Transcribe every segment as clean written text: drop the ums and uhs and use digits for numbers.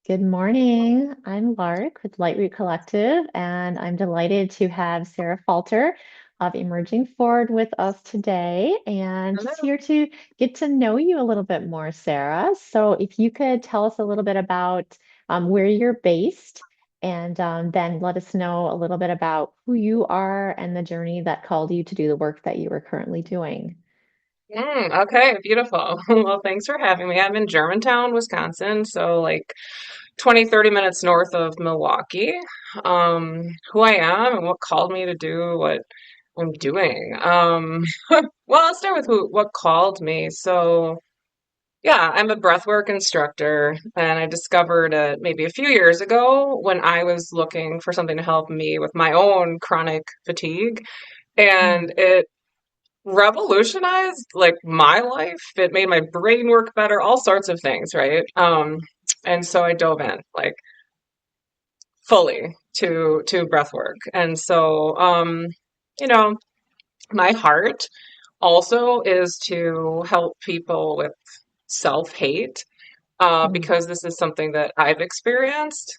Good morning. I'm Lark with LightRoot Collective, and I'm delighted to have Sarah Falter of Emerging Forward with us today, and just Hello. here to get to know you a little bit more, Sarah. So, if you could tell us a little bit about where you're based, and then let us know a little bit about who you are and the journey that called you to do the work that you are currently doing. Okay, beautiful. Well, thanks for having me. I'm in Germantown, Wisconsin, so like 20, 30 minutes north of Milwaukee. Who I am and what called me to do what I'm doing. Well, I'll start with what called me. So, yeah, I'm a breathwork instructor, and I discovered it maybe a few years ago when I was looking for something to help me with my own chronic fatigue. And Mm. it revolutionized like my life. It made my brain work better, all sorts of things, right? And so I dove in like fully to breath work. And so you know, my heart also is to help people with self-hate, Mm. because this is something that I've experienced.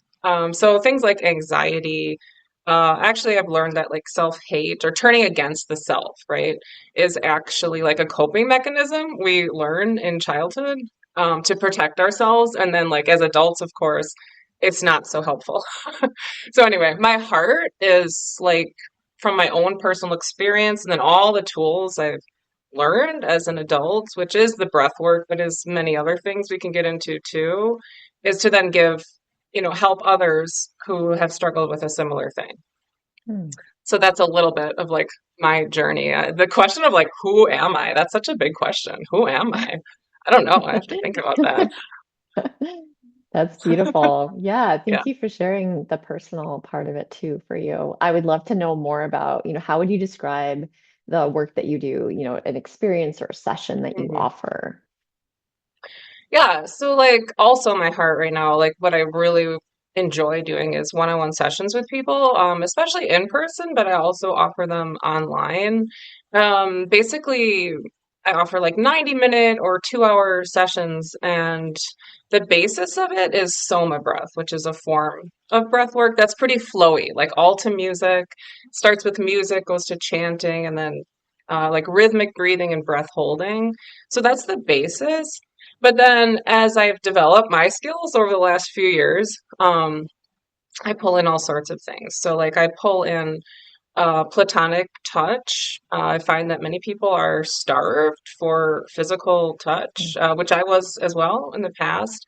So things like anxiety, actually, I've learned that like self-hate or turning against the self, right, is actually like a coping mechanism we learn in childhood, to protect ourselves. And then like as adults, of course, it's not so helpful. So anyway, my heart is like from my own personal experience and then all the tools I've learned as an adult, which is the breath work, but is many other things we can get into too, is to then give, help others who have struggled with a similar thing. Mm. So that's a little bit of like my journey. The question of like, who am I? That's such a big question. Who am I? I don't know. I have to think about that. That's beautiful. Yeah, Yeah. thank you for sharing the personal part of it too for you. I would love to know more about, how would you describe the work that you do, an experience or a session that you Mhm. offer? Yeah, so like also my heart right now, like what I really enjoy doing is one-on-one sessions with people, especially in person, but I also offer them online. Basically, I offer like 90-minute or 2-hour sessions, and the basis of it is Soma Breath, which is a form of breath work that's pretty flowy, like all to music, starts with music, goes to chanting, and then like rhythmic breathing and breath holding. So that's the basis. But then as I've developed my skills over the last few years, I pull in all sorts of things. So, like, I pull in platonic touch. I find that many people are starved for physical touch, which I was as well in the past.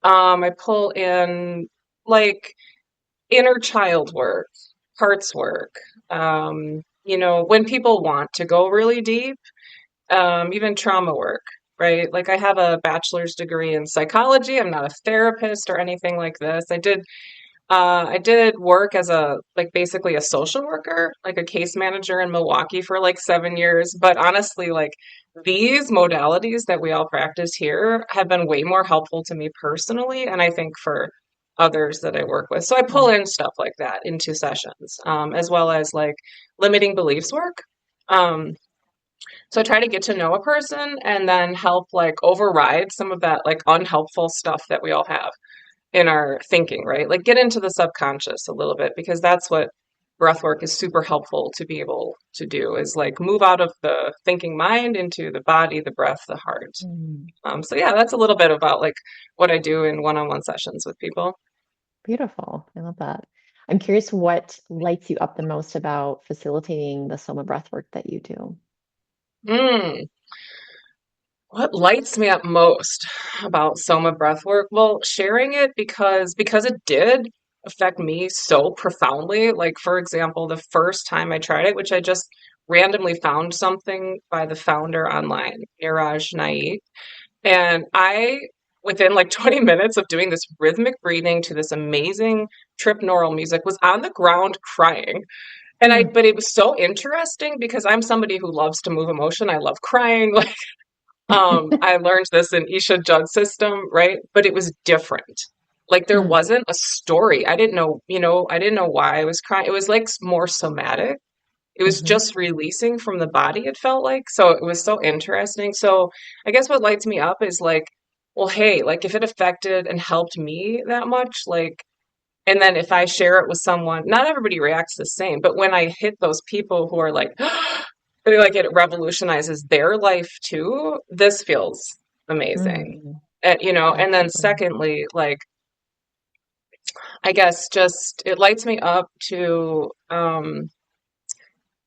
I pull in like inner child work, hearts work. When people want to go really deep, even trauma work, right? Like I have a bachelor's degree in psychology. I'm not a therapist or anything like this. I did work as a like basically a social worker, like a case manager in Milwaukee for like 7 years. But honestly, like these modalities that we all practice here have been way more helpful to me personally, and I think for others that I work with. So I pull in stuff like that into sessions, as well as like limiting beliefs work. Um, so I try to get to know a person and then help like override some of that like unhelpful stuff that we all have in our thinking, right? Like get into the subconscious a little bit because that's what breath work is super helpful to be able to do is like move out of the thinking mind into the body, the breath, the heart. Mm. So yeah, that's a little bit about like what I do in one-on-one sessions with people. Beautiful. I love that. I'm curious what lights you up the most about facilitating the Soma breath work that you do. Mm. What lights me up most about Soma Breathwork? Well, sharing it because it did affect me so profoundly. Like for example, the first time I tried it, which I just randomly found something by the founder online, Niraj Naik, and I within like 20 minutes of doing this rhythmic breathing to this amazing trip music was on the ground crying. Mm. But it was so interesting because I'm somebody who loves to move emotion. I love crying. I learned this in Isha Judd system, right? But it was different. Like there Mm. wasn't a story. I didn't know why I was crying. It was like more somatic. It was Hmm. just releasing from the body, it felt like. So it was so interesting. So I guess what lights me up is like well, hey, like if it affected and helped me that much, like, and then if I share it with someone, not everybody reacts the same, but when I hit those people who are like, like it revolutionizes their life too, this feels amazing. Mm, And, and then absolutely. secondly, like, I guess just it lights me up to,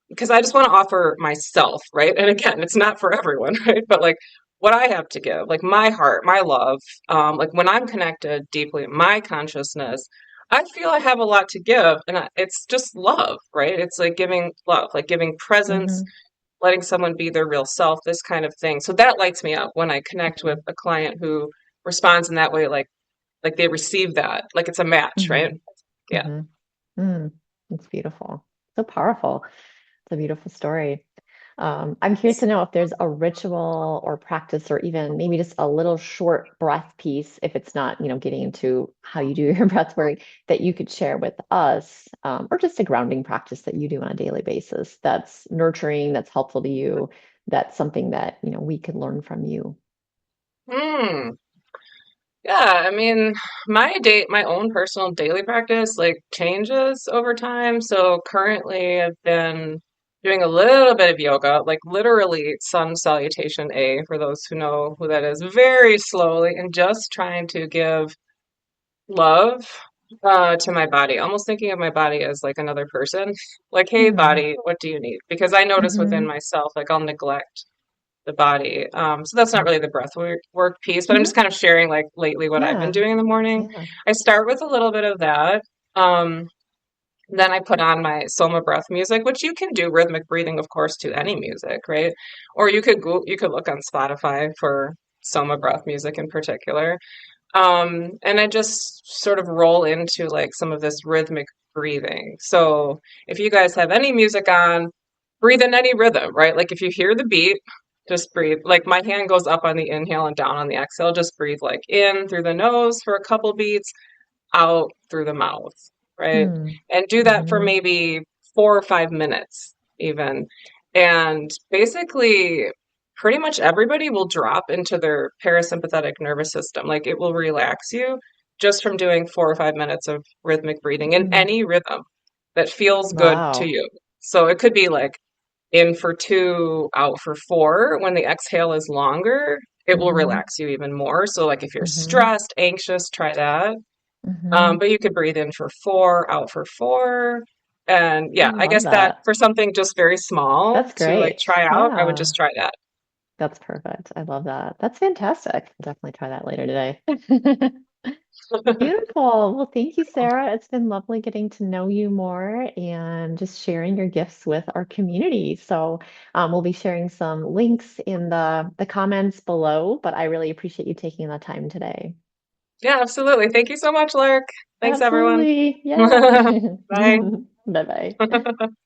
because I just want to offer myself, right? And again, it's not for everyone, right? But like what I have to give, like my heart, my love, like when I'm connected deeply in my consciousness, I feel I have a lot to give, and it's just love, right? It's like giving love, like giving presence, Hmm. letting someone be their real self, this kind of thing. So that lights me up when I connect with Hmm. a client who responds in that way, like they receive that, like it's a match, right? Hmm. Yeah. Hmm. Mm, it's beautiful. So powerful. It's a beautiful story. I'm curious to know if there's a ritual or practice or even maybe just a little short breath piece, if it's not, getting into how you do your breath work, that you could share with us, or just a grounding practice that you do on a daily basis that's nurturing, that's helpful to you, that's something that, we could learn from you. Hmm. Yeah, I mean, my own personal daily practice like changes over time. So currently I've been doing a little bit of yoga, like literally sun salutation A for those who know who that is, very slowly and just trying to give love to my body, almost thinking of my body as like another person. Like, hey Hmm. body, what do you need? Because I notice within Hmm. myself, like I'll neglect the body. So that's not really the breath work piece, but I'm just Hmm. kind of sharing like lately what I've been Yeah. doing in the morning. Yeah. I start with a little bit of that. Um, then I put on my Soma Breath music, which you can do rhythmic breathing, of course, to any music, right? Or you could look on Spotify for Soma Breath music in particular. And I just sort of roll into like some of this rhythmic breathing. So if you guys have any music on, breathe in any rhythm, right? Like if you hear the beat, just breathe. Like my hand goes up on the inhale and down on the exhale. Just breathe like in through the nose for a couple beats, out through the mouth, right? Hmm. And do that for Hmm. maybe 4 or 5 minutes, even. And basically, pretty much everybody will drop into their parasympathetic nervous system. Like it will relax you just from doing 4 or 5 minutes of rhythmic breathing in Hmm. any rhythm that feels good to Wow. you. So it could be like in for two, out for four. When the exhale is longer, it will Hmm. relax you even more. So, like if you're Hmm. stressed, anxious, try that. Hmm. But you could breathe in for four, out for four. And I yeah, I love guess that that. for something just very small That's to like great. try out, I would Yeah, just try that. that's perfect. I love that. That's fantastic. I'll definitely try that later today. Beautiful. Well, thank you, Sarah. It's been lovely getting to know you more and just sharing your gifts with our community. So, we'll be sharing some links in the comments below, but I really appreciate you taking the time today. Yeah, absolutely. Thank you so much, Lark. Thanks, everyone. Absolutely. Yeah. Bye. Bye-bye.